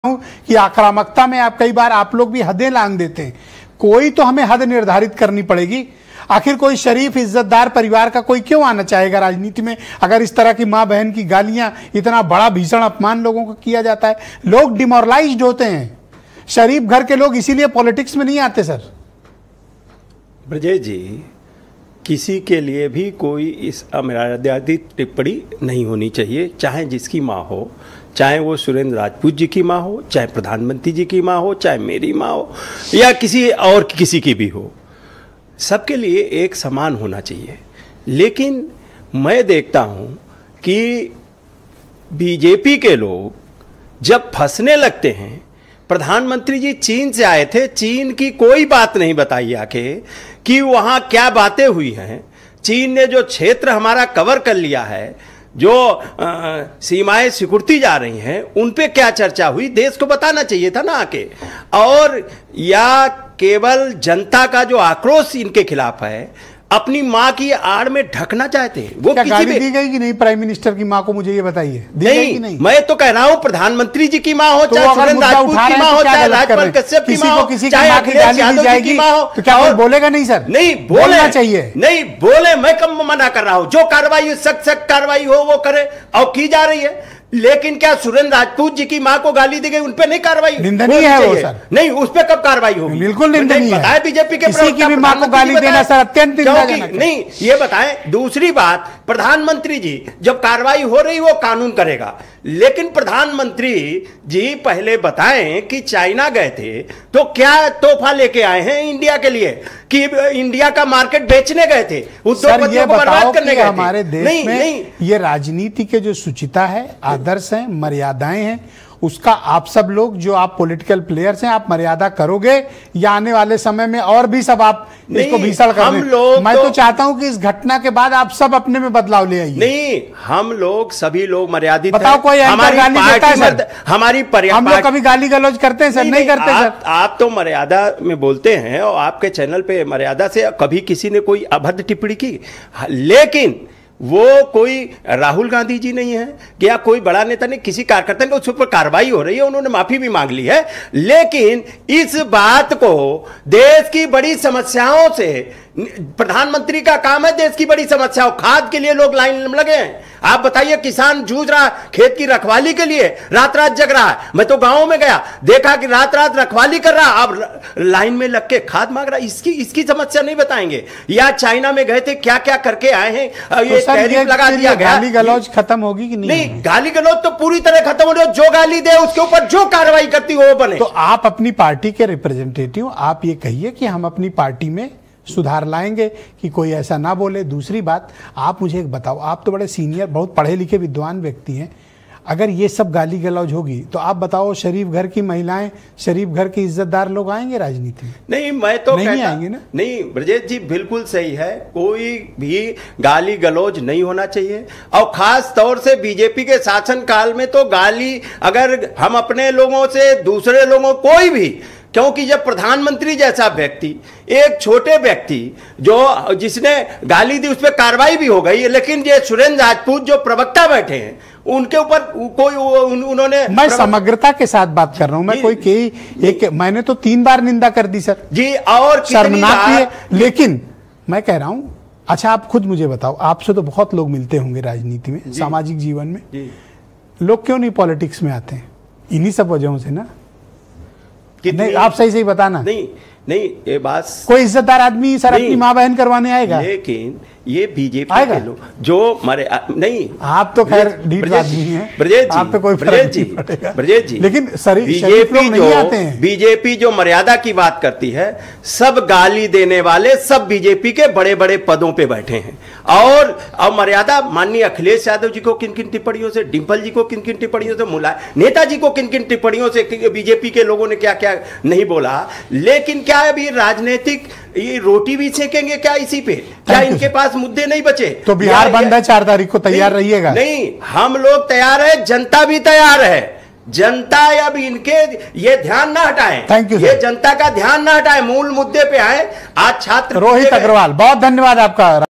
कि आक्रामकता में आप कई बार आप लोग भी हदें लांघ देते हैं। कोई तो हमें हद निर्धारित करनी पड़ेगी। आखिर कोई शरीफ इज्जतदार परिवार का कोई क्यों आना चाहेगा राजनीति में, अगर इस तरह की मां बहन की गालियां, इतना बड़ा भीषण अपमान लोगों को किया जाता है। लोग डिमोरलाइज्ड होते हैं। शरीफ घर के लोग इसीलिए पॉलिटिक्स में नहीं आते। सर ब्रजेश जी, किसी के लिए भी कोई इस अमर्यादित टिप्पणी नहीं होनी चाहिए, चाहे जिसकी माँ हो, चाहे वो सुरेंद्र राजपूत जी की माँ हो, चाहे प्रधानमंत्री जी की माँ हो, चाहे मेरी माँ हो या किसी और किसी की भी हो। सबके लिए एक समान होना चाहिए। लेकिन मैं देखता हूँ कि बीजेपी के लोग जब फंसने लगते हैं, प्रधानमंत्री जी चीन से आए थे, चीन की कोई बात नहीं बताई आके कि वहाँ क्या बातें हुई हैं। चीन ने जो क्षेत्र हमारा कवर कर लिया है, जो सीमाएं सिकुड़ती जा रही हैं, उन पे क्या चर्चा हुई, देश को बताना चाहिए था ना आके। और या केवल जनता का जो आक्रोश इनके खिलाफ है अपनी माँ की आड़ में ढकना चाहते हैं। वो क्या गाली दी गई कि नहीं प्राइम मिनिस्टर की माँ को, मुझे ये बताइए। नहीं, मैं तो कह रहा हूँ प्रधानमंत्री जी की माँ हो, चाहे सुरेंद्र राजपूत की माँ हो, चाहे राजपाल कश्यप की माँ हो, चाहे अखिलेश यादव जी की माँ हो, तो क्या कोई बोलेगा नहीं? सर नहीं बोलना चाहिए, नहीं बोले। मैं कब मना कर रहा हूँ, जो कार्रवाई सख्त कार्रवाई हो वो करे, और की जा रही है। लेकिन क्या सुरेंद्र राजपूत जी की मां को गाली दी गई, उन पे नहीं कार्रवाई? निंदनीय है वो सर। नहीं, उस पे कब कार्रवाई होगी? बिल्कुल निंदनीय है। बीजेपी के किसी की भी मां को गाली देना सर अत्यंत निंदनीय। नहीं, ये बताएं। दूसरी बात, प्रधानमंत्री जी जब कार्रवाई हो रही वो कानून करेगा, लेकिन प्रधानमंत्री जी पहले बताएं कि चाइना गए थे तो क्या तोहफा लेके आए हैं इंडिया के लिए, कि इंडिया का मार्केट बेचने गए थे, उद्योगपतियों को बर्बाद करने गए थे? हमारे देश में ये राजनीति के जो शुचिता है, आदर्श हैं, मर्यादाएं हैं, उसका आप सब लोग जो आप पॉलिटिकल प्लेयर्स हैं, आप मर्यादा करोगे या आने वाले समय में और भी सब आप इसको भीषण कर दें? मैं तो चाहता हूं कि इस घटना के बाद आप सब अपने में बदलाव ले आइए। नहीं, हम लोग सभी लोग मर्यादित बताओ कोई हमारी गाली देता है सर? हमारी हम लोग कभी गाली गलौज करते हैं सर? नहीं करते सर। आप तो मर्यादा में बोलते हैं और आपके चैनल पे मर्यादा से कभी किसी ने कोई अभद्र टिप्पणी की, लेकिन वो कोई राहुल गांधी जी नहीं है या कोई बड़ा नेता नहीं, किसी कार्यकर्ता ने उस पर कार्रवाई हो रही है, उन्होंने माफी भी मांग ली है। लेकिन इस बात को देश की बड़ी समस्याओं से, प्रधानमंत्री का काम है देश की बड़ी समस्याओं, खाद के लिए लोग लाइन में लगे हैं। आप बताइए, किसान जूझ रहा खेत की रखवाली के लिए, रात रात जग रहा है। मैं तो गांव में गया, देखा कि रात रात रखवाली कर रहा, अब लाइन में लग के खाद मांग रहा। इसकी समस्या नहीं बताएंगे? या चाइना में गए थे, क्या क्या करके आए हैं, ये टैरिफ लगा दिया गया। गाली गलौज खत्म होगी कि नहीं? गाली गलौज तो पूरी तरह खत्म हो रही है। जो गाली दे उसके ऊपर जो कार्रवाई करती हो वो बने। तो आप अपनी पार्टी के रिप्रेजेंटेटिव, आप ये कहिए कि हम अपनी पार्टी में सुधार लाएंगे कि कोई ऐसा ना बोले। दूसरी बात, आप मुझे एक बताओ, आप तो बड़े सीनियर, बहुत पढ़े लिखे विद्वान व्यक्ति हैं, अगर ये सब गाली गलौज होगी तो आप बताओ शरीफ घर की महिलाएं, शरीफ घर के इज्जतदार लोग आएंगे राजनीति में? नहीं, मैं तो नहीं आएंगे ना। नहीं ब्रजेश जी, बिल्कुल सही है, कोई भी गाली गलौज नहीं होना चाहिए। और खास तौर से बीजेपी के शासनकाल में तो गाली, अगर हम अपने लोगों से दूसरे लोगों, कोई भी, क्योंकि जब प्रधानमंत्री जैसा व्यक्ति, एक छोटे व्यक्ति जो जिसने गाली दी, उस पर कार्रवाई भी हो गई, लेकिन ये सुरेंद्र राजपूत जो प्रवक्ता बैठे हैं उनके ऊपर कोई उन्होंने, मैं समग्रता के साथ बात कर रहा हूं, मैं कोई एक मैंने तो 3 बार निंदा कर दी सर जी, और शर्मनाक भी है। लेकिन मैं कह रहा हूं, अच्छा आप खुद मुझे बताओ, आपसे तो बहुत लोग मिलते होंगे राजनीति में, सामाजिक जीवन में, लोग क्यों नहीं पॉलिटिक्स में आते हैं? इन्हीं सब वजहों से ना। नहीं, आप सही बताना। नहीं, ये बात, कोई इज्जतदार आदमी सर अपनी माँ बहन करवाने आएगा? लेकिन ये बीजेपी के लोग जो मरे, नहीं, आप तो खैर ढीठ आदमी हैं ब्रजेश जी, आप पे कोई ब्रजेश जी, लेकिन बीजेपी जो मर्यादा की बात करती है, सब गाली देने वाले सब बीजेपी के बड़े बड़े पदों पे बैठे हैं। और मर्यादा, माननीय अखिलेश यादव जी को किन किन टिप्पणियों से, डिंपल जी को किन किन टिप्पणियों से, नेताजी को किन किन टिप्पणियों से बीजेपी के लोगों ने क्या क्या नहीं बोला। लेकिन क्या अभी राजनीतिक ये रोटी भी सेकेंगे क्या इसी पे? क्या इनके पास मुद्दे नहीं बचे? तो बिहार बंद है 4 तारीख को, तैयार रहिएगा। नहीं, हम लोग तैयार है, जनता भी तैयार है। जनता अब इनके ये ध्यान ना हटाएं, थैंक यू, ये जनता का ध्यान ना हटाएं, मूल मुद्दे पे आए। आज छात्र रोहित अग्रवाल, बहुत धन्यवाद आपका।